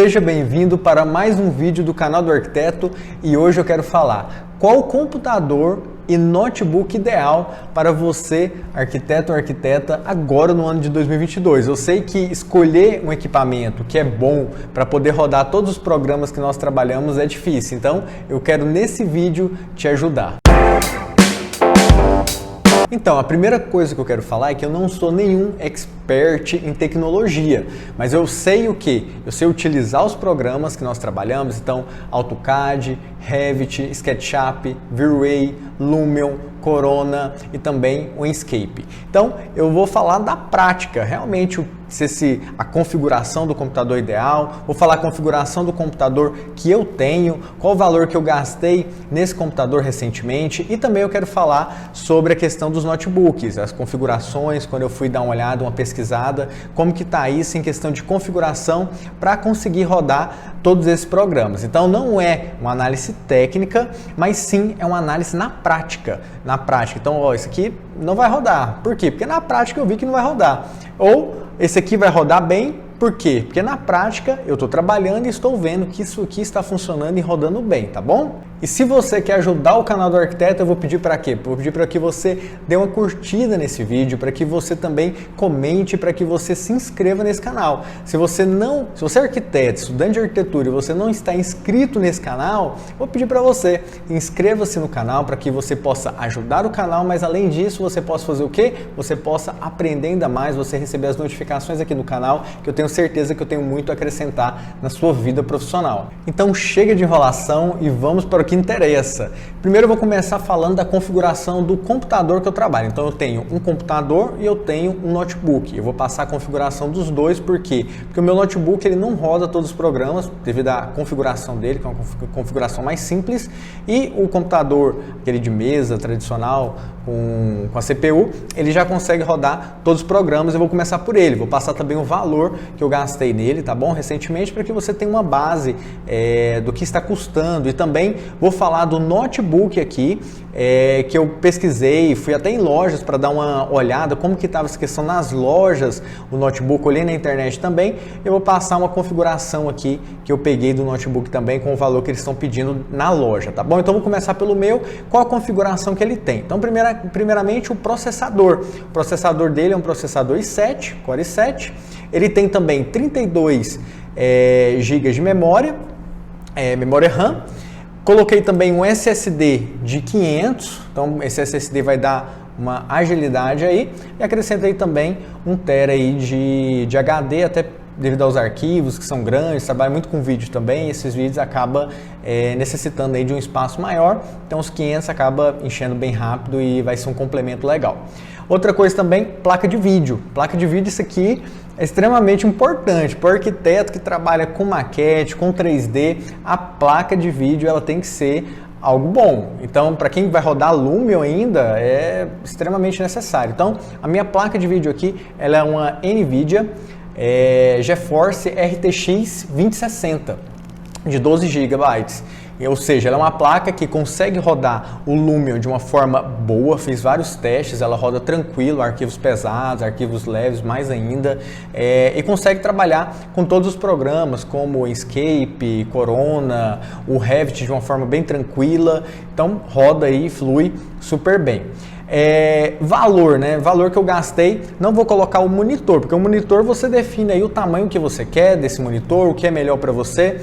Seja bem-vindo para mais um vídeo do canal do Arquiteto e hoje eu quero falar qual computador e notebook ideal para você, arquiteto ou arquiteta, agora no ano de 2022. Eu sei que escolher um equipamento que é bom para poder rodar todos os programas que nós trabalhamos é difícil, então eu quero nesse vídeo te ajudar. Então, a primeira coisa que eu quero falar é que eu não sou nenhum expert em tecnologia, mas eu sei o quê? Eu sei utilizar os programas que nós trabalhamos, então AutoCAD, Revit, SketchUp, V-Ray, Lumion, Corona e também o Inkscape. Então, eu vou falar da prática, realmente a configuração do computador ideal, vou falar a configuração do computador que eu tenho, qual o valor que eu gastei nesse computador recentemente e também eu quero falar sobre a questão dos notebooks, as configurações, quando eu fui dar uma olhada, uma pesquisada, como que está isso em questão de configuração para conseguir rodar todos esses programas. Então não é uma análise técnica, mas sim é uma análise na prática. Então, ó, isso aqui não vai rodar. Por quê? Porque na prática eu vi que não vai rodar. Ou esse aqui vai rodar bem, por quê? Porque na prática eu estou trabalhando e estou vendo que isso aqui está funcionando e rodando bem, tá bom? E se você quer ajudar o canal do Arquiteto, eu vou pedir para quê? Vou pedir para que você dê uma curtida nesse vídeo, para que você também comente, para que você se inscreva nesse canal. Se você é arquiteto, estudante de arquitetura e você não está inscrito nesse canal, vou pedir para você, inscreva-se no canal para que você possa ajudar o canal, mas além disso você possa fazer o quê? Você possa aprender ainda mais, você receber as notificações aqui no canal, que eu tenho certeza que eu tenho muito a acrescentar na sua vida profissional. Então chega de enrolação e vamos para o que interessa. Primeiro eu vou começar falando da configuração do computador que eu trabalho. Então eu tenho um computador e eu tenho um notebook. Eu vou passar a configuração dos dois, por quê? Porque o meu notebook ele não roda todos os programas devido à configuração dele, que é uma configuração mais simples, e o computador, aquele de mesa tradicional com a CPU, ele já consegue rodar todos os programas. Eu vou começar por ele, vou passar também o valor que eu gastei nele, tá bom? Recentemente, para que você tenha uma base do que está custando, e também vou falar do notebook aqui, que eu pesquisei, fui até em lojas para dar uma olhada como que estava essa questão nas lojas, o notebook, olhei na internet também. Eu vou passar uma configuração aqui que eu peguei do notebook também com o valor que eles estão pedindo na loja, tá bom? Então vou começar pelo meu, qual a configuração que ele tem. Então primeiramente o processador. O processador dele é um processador i7, Core i7, ele tem também 32 GB de memória RAM. Coloquei também um SSD de 500, então esse SSD vai dar uma agilidade aí, e acrescentei também 1 TB aí de HD, até devido aos arquivos que são grandes, trabalho muito com vídeo também, e esses vídeos acabam necessitando aí de um espaço maior, então os 500 acaba enchendo bem rápido e vai ser um complemento legal. Outra coisa também, placa de vídeo. Placa de vídeo, isso aqui é extremamente importante para o arquiteto que trabalha com maquete, com 3D, a placa de vídeo ela tem que ser algo bom. Então, para quem vai rodar Lumion ainda, é extremamente necessário. Então, a minha placa de vídeo aqui, ela é uma NVIDIA GeForce RTX 2060 de 12 GB. Ou seja, ela é uma placa que consegue rodar o Lumion de uma forma boa, fiz vários testes, ela roda tranquilo, arquivos pesados, arquivos leves, mais ainda, e consegue trabalhar com todos os programas, como o Inkscape, Corona, o Revit de uma forma bem tranquila, então roda aí, flui super bem. Valor, né? Valor que eu gastei, não vou colocar o monitor, porque o monitor você define aí o tamanho que você quer desse monitor, o que é melhor para você.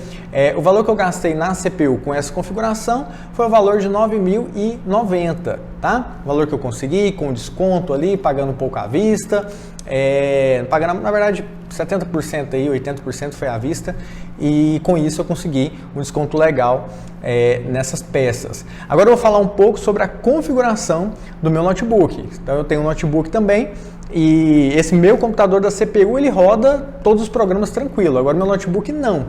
O valor que eu gastei na CPU com essa configuração foi o valor de R$ 9.090, tá? O valor que eu consegui com desconto ali, pagando um pouco à vista, pagando na verdade 70% aí, 80% foi à vista, e com isso eu consegui um desconto legal nessas peças. Agora eu vou falar um pouco sobre a configuração do meu notebook. Então eu tenho um notebook também, e esse meu computador da CPU ele roda todos os programas tranquilo. Agora meu notebook não.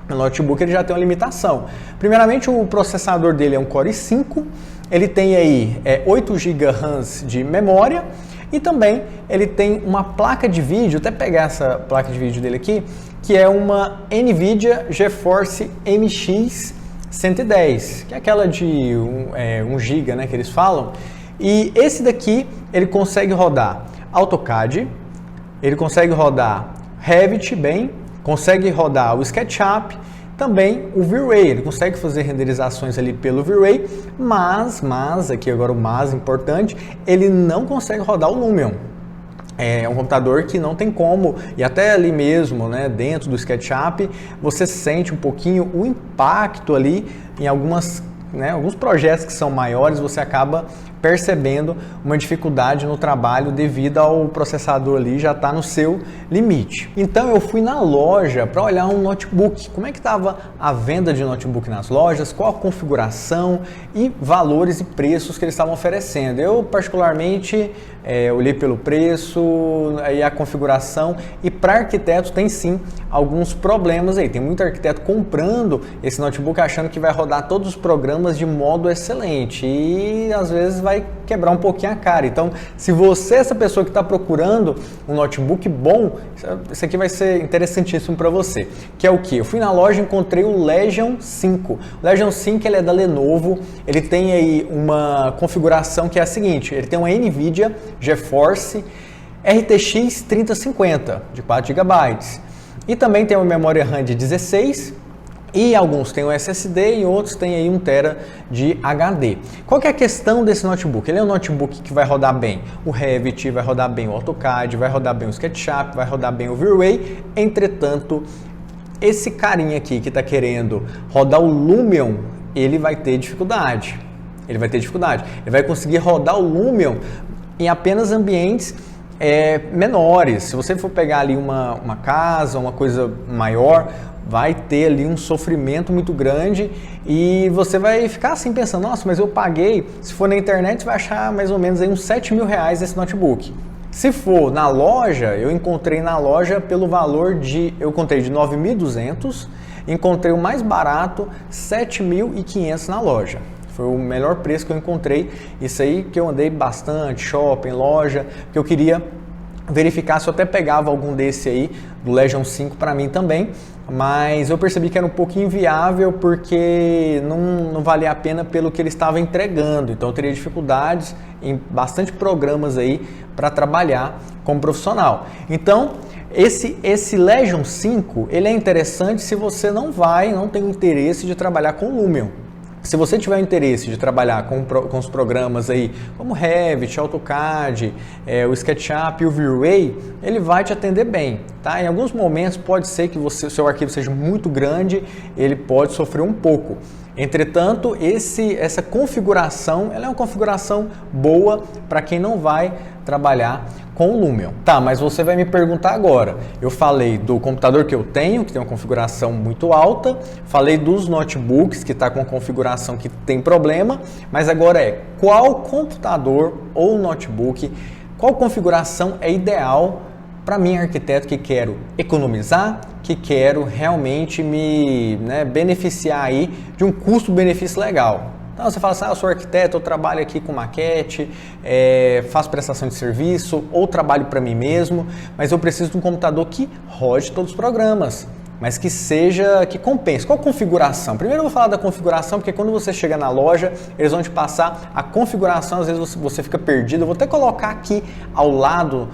Meu notebook ele já tem uma limitação. Primeiramente o processador dele é um Core i5, ele tem aí 8 GB RAM de memória, e também ele tem uma placa de vídeo, até pegar essa placa de vídeo dele aqui, que é uma NVIDIA GeForce MX 110, que é aquela de 1 GB, né, que eles falam. E esse daqui, ele consegue rodar AutoCAD, ele consegue rodar Revit bem, consegue rodar o SketchUp, também o V-Ray, ele consegue fazer renderizações ali pelo V-Ray, mas, aqui agora o mais importante, ele não consegue rodar o Lumion. É um computador que não tem como, e até ali mesmo, né, dentro do SketchUp, você sente um pouquinho o impacto ali em alguns projetos que são maiores, você acaba percebendo uma dificuldade no trabalho devido ao processador ali já está no seu limite. Então eu fui na loja para olhar um notebook, como é que estava a venda de notebook nas lojas, qual a configuração e valores e preços que eles estavam oferecendo. Eu particularmente olhei pelo preço e a configuração, e para arquiteto tem sim alguns problemas aí. Tem muito arquiteto comprando esse notebook achando que vai rodar todos os programas de modo excelente e às vezes vai quebrar um pouquinho a cara. Então, se você é essa pessoa que está procurando um notebook bom, isso aqui vai ser interessantíssimo para você. Que é o que? Eu fui na loja e encontrei o Legion 5. O Legion 5 ele é da Lenovo, ele tem aí uma configuração que é a seguinte, ele tem uma NVIDIA GeForce RTX 3050 de 4 GB e também tem uma memória RAM de 16 e alguns têm um SSD e outros têm aí 1 TB de HD. Qual que é a questão desse notebook? Ele é um notebook que vai rodar bem o Revit, vai rodar bem o AutoCAD, vai rodar bem o SketchUp, vai rodar bem o V-Ray. Entretanto, esse carinha aqui que está querendo rodar o Lumion, ele vai ter dificuldade. Ele vai conseguir rodar o Lumion em apenas ambientes menores. Se você for pegar ali uma casa, uma coisa maior, vai ter ali um sofrimento muito grande e você vai ficar assim pensando, nossa, mas eu paguei, se for na internet você vai achar mais ou menos aí uns 7 mil reais esse notebook. Se for na loja, eu encontrei na loja pelo valor eu encontrei de 9.200, encontrei o mais barato 7.500 na loja. Foi o melhor preço que eu encontrei. Isso aí que eu andei bastante, shopping, loja, que eu queria verificar se eu até pegava algum desse aí, do Legion 5 para mim também, mas eu percebi que era um pouco inviável porque não valia a pena pelo que ele estava entregando, então eu teria dificuldades em bastante programas aí para trabalhar como profissional. Então, esse Legion 5, ele é interessante se você não tem o interesse de trabalhar com Lumion. Se você tiver interesse de trabalhar com os programas aí, como Revit, AutoCAD, o SketchUp e o V-Ray, ele vai te atender bem, tá? Em alguns momentos pode ser que o seu arquivo seja muito grande, ele pode sofrer um pouco. Entretanto, essa configuração, ela é uma configuração boa para quem não vai trabalhar com o Lumion. Tá, mas você vai me perguntar agora, eu falei do computador que eu tenho, que tem uma configuração muito alta, falei dos notebooks, que está com uma configuração que tem problema, mas agora qual computador ou notebook, qual configuração é ideal para mim, arquiteto, que quero economizar, que quero realmente me beneficiar aí de um custo-benefício legal. Então você fala assim, eu sou arquiteto, eu trabalho aqui com maquete, faço prestação de serviço ou trabalho para mim mesmo, mas eu preciso de um computador que rode todos os programas, mas que compense. Qual configuração? Primeiro eu vou falar da configuração, porque quando você chega na loja, eles vão te passar a configuração, às vezes você fica perdido. Eu vou até colocar aqui ao lado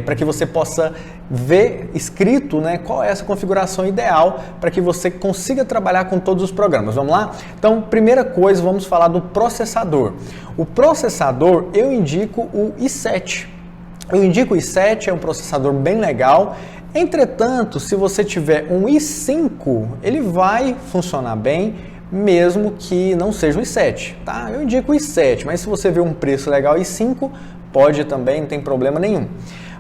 para que você possa ver escrito qual é essa configuração ideal para que você consiga trabalhar com todos os programas. Vamos lá? Então, primeira coisa, vamos falar do processador. O processador, eu indico o i7. Eu indico o i7, é um processador bem legal. Entretanto, se você tiver um i5, ele vai funcionar bem, mesmo que não seja o i7, tá? Eu indico o i7, mas se você vê um preço legal, i5, pode também, não tem problema nenhum.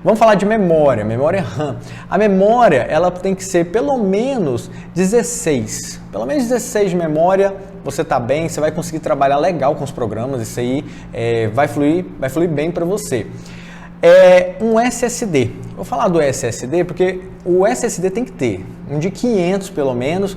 Vamos falar de memória RAM. A memória, ela tem que ser pelo menos 16. Pelo menos 16 de memória, você está bem, você vai conseguir trabalhar legal com os programas, isso aí vai fluir bem para você. Um SSD. Vou falar do SSD porque o SSD tem que ter um de 500 pelo menos.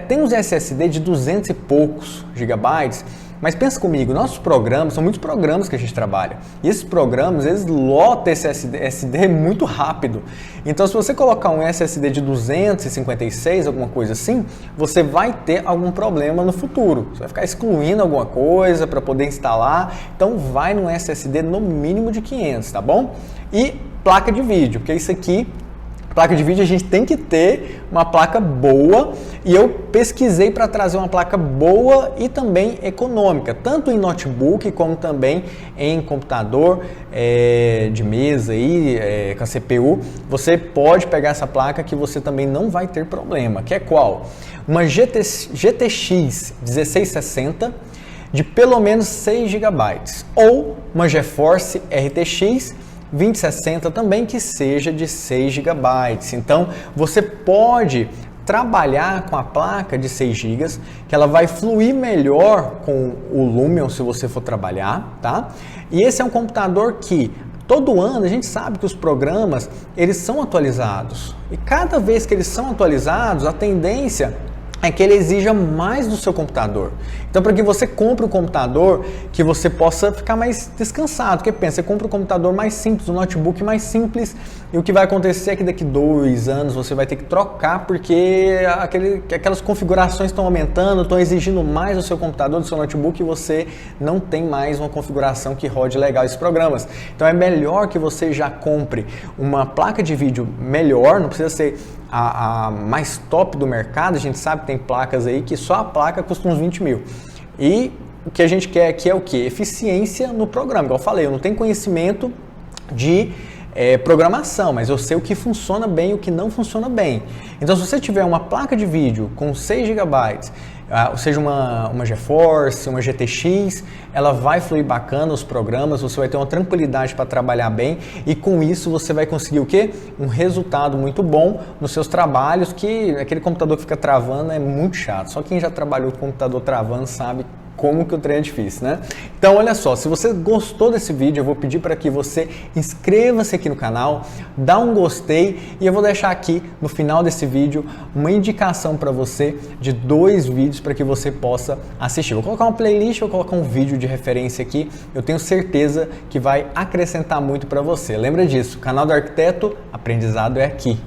Tem uns SSD de 200 e poucos gigabytes, mas pensa comigo, nossos programas, são muitos programas que a gente trabalha, e esses programas, eles lotam esse SSD muito rápido. Então, se você colocar um SSD de 256, alguma coisa assim, você vai ter algum problema no futuro. Você vai ficar excluindo alguma coisa para poder instalar, então vai no SSD no mínimo de 500, tá bom? E placa de vídeo, porque isso aqui Placa de vídeo a gente tem que ter uma placa boa e eu pesquisei para trazer uma placa boa e também econômica, tanto em notebook como também em computador de mesa aí, com a CPU. Você pode pegar essa placa que você também não vai ter problema, que é qual? Uma GTX 1660 de pelo menos 6 GB ou uma GeForce RTX 2060 também que seja de 6 GB. Então você pode trabalhar com a placa de 6 GB, que ela vai fluir melhor com o Lumion se você for trabalhar, tá? E esse é um computador que todo ano a gente sabe que os programas eles são atualizados e cada vez que eles são atualizados a tendência é que ele exija mais do seu computador. Então, para que você compre um computador que você possa ficar mais descansado, porque pensa, você compra um computador mais simples, um notebook mais simples, e o que vai acontecer é que daqui 2 anos você vai ter que trocar, porque aquelas configurações estão aumentando, estão exigindo mais do seu computador, do seu notebook, e você não tem mais uma configuração que rode legal esses programas. Então, é melhor que você já compre uma placa de vídeo melhor, não precisa ser a mais top do mercado. A gente sabe que tem placas aí que só a placa custa uns 20 mil. E o que a gente quer aqui é o que? Eficiência no programa. Igual eu falei, eu não tenho conhecimento de programação, mas eu sei o que funciona bem e o que não funciona bem. Então, se você tiver uma placa de vídeo com 6 GB, ou seja, uma GeForce, uma GTX, ela vai fluir bacana os programas, você vai ter uma tranquilidade para trabalhar bem e com isso você vai conseguir o quê? Um resultado muito bom nos seus trabalhos, que aquele computador que fica travando é muito chato. Só quem já trabalhou com computador travando sabe como que o trem é difícil, né? Então, olha só, se você gostou desse vídeo, eu vou pedir para que você inscreva-se aqui no canal, dá um gostei e eu vou deixar aqui no final desse vídeo uma indicação para você de 2 vídeos para que você possa assistir. Vou colocar uma playlist, vou colocar um vídeo de referência aqui, eu tenho certeza que vai acrescentar muito para você. Lembra disso, canal do Arquiteto, aprendizado é aqui.